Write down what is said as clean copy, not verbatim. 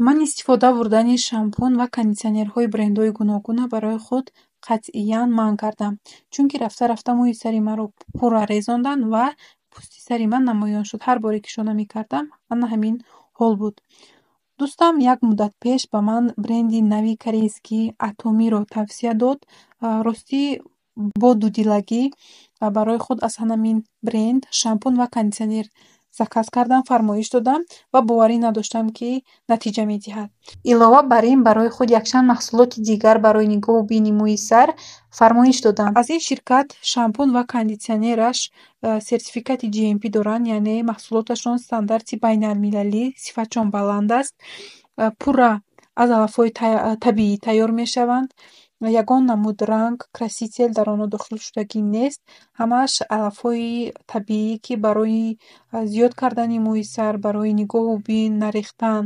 Ман истифода бурдани шампун ва кондитсионерҳои брендҳои гуногунро барои худ қатъиян манъ кардам, чунки рафта мӯи сари маро пурра резонданд ва пӯсти сари ман намоён шуд. Ҳар боре ки шона мекардам, ана ҳамин ҳол буд. Дӯстам як муддат пеш ба ман бренди нави корейскии Atomiро тавсия дод. Ростӣ бо дудилагӣ барои худ аз ҳамин бренд шампун ва кондитсионер заказ кардам, фармоиш додам ва боварӣ надоштам, ки натиҷа медиҳад. Илова бар ин, барои худ якчанд маҳсулоти дигар барои нигоҳу бини мӯи сар фармоиш додам. Аз ин ширкат шампун ва кондитсионераш сертификати GMP доранд, яъне маҳсулоташон стандарти байналмилалӣ, сифатшон баланд аст, пурра аз алафҳои табиӣ тайёр мешаванд. Ягон намуд ранг, краситель дар онҳо дохил шудагӣ нест. Ҳамааш алафҳои табиӣ, ки барои зиёд кардани мӯи сар, барои нигоҳу бин, нарехтан